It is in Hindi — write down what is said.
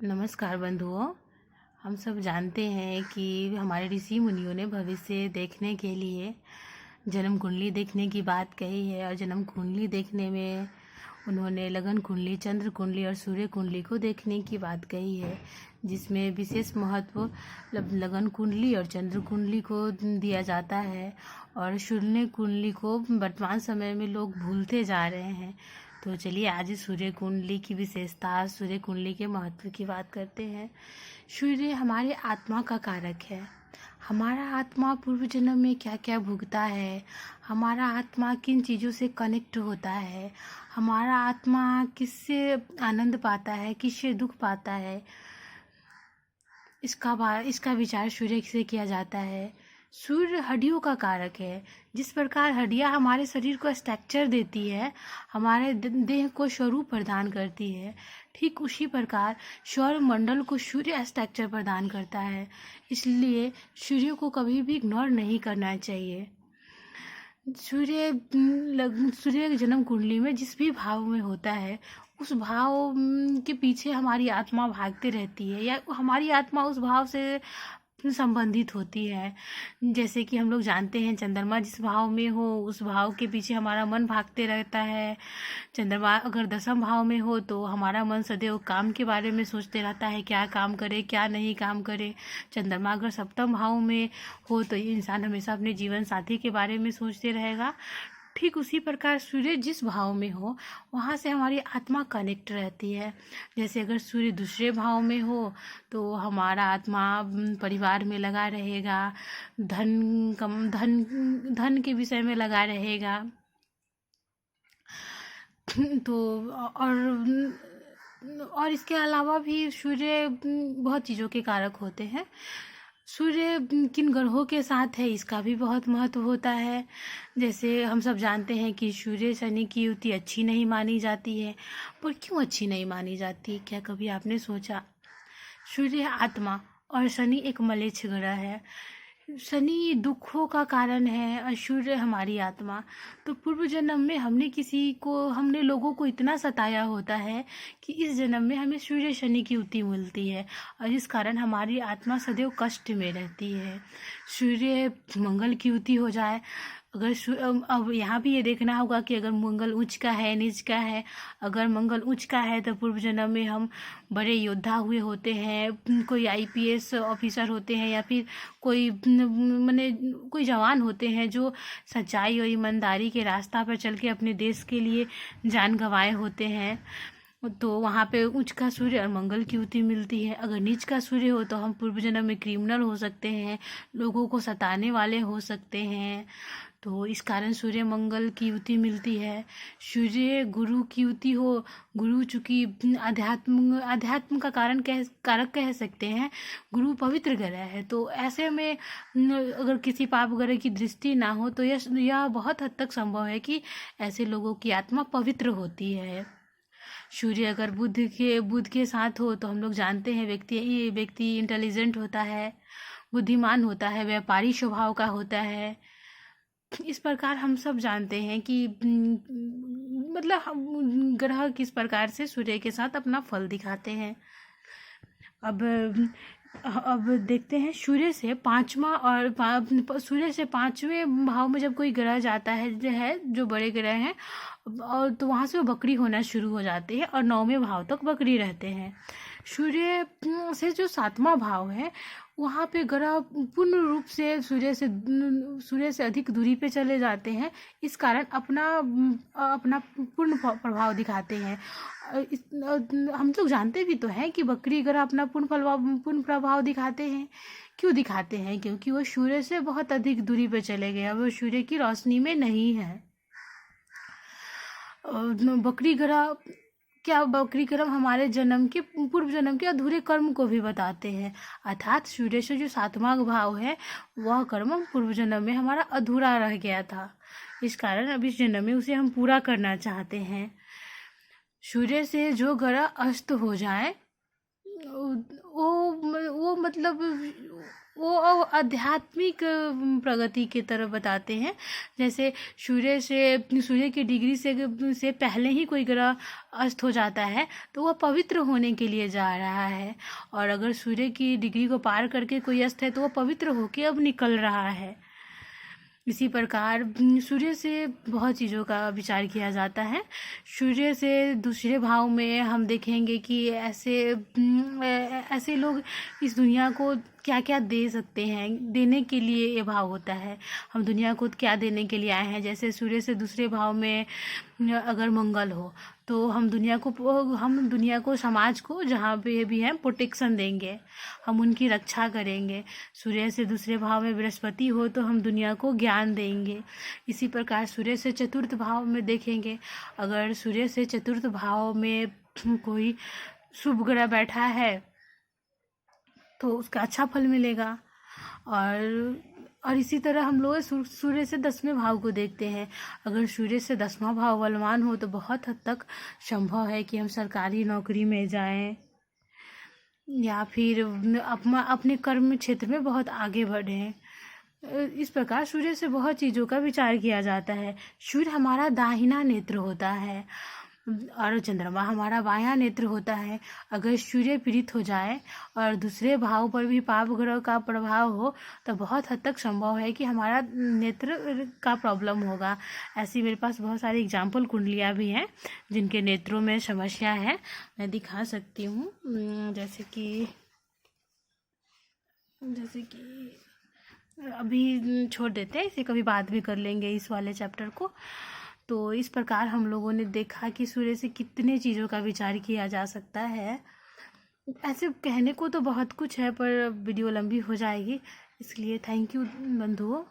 नमस्कार बंधुओं। हम सब जानते हैं कि हमारे ऋषि मुनियों ने भविष्य देखने के लिए जन्म कुंडली देखने की बात कही है। और जन्म कुंडली देखने में उन्होंने लगन कुंडली, चंद्र कुंडली और सूर्य कुंडली को देखने की बात कही है, जिसमें विशेष महत्व लगन कुंडली और चंद्र कुंडली को दिया जाता है। और सूर्य कुंडली को वर्तमान समय में लोग भूलते जा रहे हैं। तो चलिए आज सूर्य कुंडली की विशेषता, सूर्य कुंडली के महत्व की बात करते हैं। सूर्य हमारे आत्मा का कारक है। हमारा आत्मा पूर्व जन्म में क्या क्या भुगता है, हमारा आत्मा किन चीज़ों से कनेक्ट होता है, हमारा आत्मा किससे आनंद पाता है, किससे दुख पाता है, इसका विचार सूर्य से किया जाता है। सूर्य हड्डियों का कारक है। जिस प्रकार हड्डियां हमारे शरीर को स्ट्रक्चर देती है, हमारे देह को स्वरूप प्रदान करती है, ठीक उसी प्रकार सौर मंडल को सूर्य स्ट्रक्चर प्रदान करता है। इसलिए सूर्य को कभी भी इग्नोर नहीं करना चाहिए। सूर्य जन्म कुंडली में जिस भी भाव में होता है, उस भाव के पीछे हमारी आत्मा भागती रहती है, या हमारी आत्मा उस भाव से संबंधित होती है। जैसे कि हम लोग जानते हैं, चंद्रमा जिस भाव में हो उस भाव के पीछे हमारा मन भागते रहता है। चंद्रमा अगर 10वें भाव में हो तो हमारा मन सदैव काम के बारे में सोचते रहता है, क्या काम करे क्या नहीं काम करे। चंद्रमा अगर 7वें भाव में हो तो इंसान हमेशा अपने जीवन साथी के बारे में सोचते रहेगा। ठीक उसी प्रकार सूर्य जिस भाव में हो वहाँ से हमारी आत्मा कनेक्ट रहती है। जैसे अगर सूर्य दूसरे भाव में हो तो हमारा आत्मा परिवार में लगा रहेगा, धन के विषय में लगा रहेगा। तो और इसके अलावा भी सूर्य बहुत चीज़ों के कारक होते हैं। सूर्य किन ग्रहों के साथ है इसका भी बहुत महत्व होता है। जैसे हम सब जानते हैं कि सूर्य शनि की युति अच्छी नहीं मानी जाती है। पर क्यों अच्छी नहीं मानी जाती, क्या कभी आपने सोचा? सूर्य आत्मा और शनि एक मलेच्छ ग्रह है। शनि दुखों का कारण है और सूर्य हमारी आत्मा। तो पूर्व जन्म में हमने लोगों को इतना सताया होता है कि इस जन्म में हमें सूर्य शनि की युति मिलती है, और इस कारण हमारी आत्मा सदैव कष्ट में रहती है। सूर्य मंगल की युति हो जाए, अब यहाँ भी ये देखना होगा कि अगर मंगल उच्च का है नीच का है। अगर मंगल उच्च का है तो पूर्व जन्म में हम बड़े योद्धा हुए होते हैं, कोई आईपीएस ऑफिसर होते हैं, या फिर कोई जवान होते हैं जो सच्चाई और ईमानदारी के रास्ता पर चल के अपने देश के लिए जान गंवाए होते हैं। तो वहाँ पे उच्च का सूर्य और मंगल की युति मिलती है। अगर नीच का सूर्य हो तो हम पूर्व जन्म में क्रिमिनल हो सकते हैं, लोगों को सताने वाले हो सकते हैं। तो इस कारण सूर्य मंगल की युति मिलती है। सूर्य गुरु की युति हो, गुरु चूँकि अध्यात्म का कारक कह सकते हैं। गुरु पवित्र ग्रह है, तो ऐसे में अगर किसी पाप ग्रह की दृष्टि ना हो तो यह बहुत हद तक संभव है कि ऐसे लोगों की आत्मा पवित्र होती है। सूर्य अगर बुध के साथ हो तो हम लोग जानते हैं व्यक्ति इंटेलिजेंट होता है, बुद्धिमान होता है, व्यापारी स्वभाव का होता है। इस प्रकार हम सब जानते हैं कि ग्रह किस प्रकार से सूर्य के साथ अपना फल दिखाते हैं। अब देखते हैं सूर्य से 5वें भाव में जब कोई ग्रह जाता है जो बड़े ग्रह हैं, और तो वहाँ से वो बकरी होना शुरू हो जाते हैं और 9वें भाव तक बकरी रहते हैं। सूर्य से जो 7वां भाव है वहाँ पे ग्रह पूर्ण रूप से सूर्य से अधिक दूरी पे चले जाते हैं। इस कारण अपना पूर्ण प्रभाव दिखाते हैं। हम लोग जानते भी तो हैं कि बकरी ग्रह अपना पूर्ण प्रभाव दिखाते हैं। क्यों दिखाते हैं? क्योंकि वो सूर्य से बहुत अधिक दूरी पे चले गए, वो सूर्य की रोशनी में नहीं है। बकरी ग्रह हमारे पूर्व जन्म के अधूरे कर्म को भी बताते हैं। अर्थात सूर्य से जो 7वां भाव है वह कर्म पूर्व जन्म में हमारा अधूरा रह गया था। इस कारण अब इस जन्म में उसे हम पूरा करना चाहते हैं। सूर्य से जो ग्रह अस्त हो जाए वो मतलब वो आध्यात्मिक प्रगति की तरफ बताते हैं। जैसे सूर्य की डिग्री से पहले ही कोई ग्रह अस्त हो जाता है तो वह पवित्र होने के लिए जा रहा है, और अगर सूर्य की डिग्री को पार करके कोई अस्त है तो वह पवित्र होके अब निकल रहा है। इसी प्रकार सूर्य से बहुत चीज़ों का विचार किया जाता है। सूर्य से दूसरे भाव में हम देखेंगे कि ऐसे लोग इस दुनिया को क्या क्या दे सकते हैं, देने के लिए ये भाव होता है। हम दुनिया को क्या देने के लिए आए हैं। जैसे सूर्य से दूसरे भाव में अगर मंगल हो तो हम दुनिया को, समाज को, जहाँ पे भी हैं, प्रोटेक्शन देंगे, हम उनकी रक्षा करेंगे। सूर्य से दूसरे भाव में बृहस्पति हो तो हम दुनिया को ज्ञान देंगे। इसी प्रकार सूर्य से चतुर्थ भाव में देखेंगे, अगर सूर्य से चतुर्थ भाव में कोई शुभ ग्रह बैठा है तो उसका अच्छा फल मिलेगा। और इसी तरह हम लोग सूर्य से 10वें भाव को देखते हैं। अगर सूर्य से 10वां भाव बलवान हो तो बहुत हद तक संभव है कि हम सरकारी नौकरी में जाएं या फिर अपने कर्म क्षेत्र में बहुत आगे बढ़ें। इस प्रकार सूर्य से बहुत चीज़ों का विचार किया जाता है। सूर्य हमारा दाहिना नेत्र होता है और चंद्रमा हमारा बायां नेत्र होता है। अगर सूर्य पीड़ित हो जाए और दूसरे भाव पर भी पाप ग्रह का प्रभाव हो तो बहुत हद तक संभव है कि हमारा नेत्र का प्रॉब्लम होगा। ऐसी मेरे पास बहुत सारी एग्जाम्पल कुंडलियाँ भी हैं जिनके नेत्रों में समस्या है, मैं दिखा सकती हूँ। जैसे कि अभी छोड़ देते हैं, इसे कभी बात भी कर लेंगे इस वाले चैप्टर को। तो इस प्रकार हम लोगों ने देखा कि सूर्य से कितने चीज़ों का विचार किया जा सकता है। ऐसे कहने को तो बहुत कुछ है पर वीडियो लंबी हो जाएगी, इसलिए थैंक यू बंधुओं।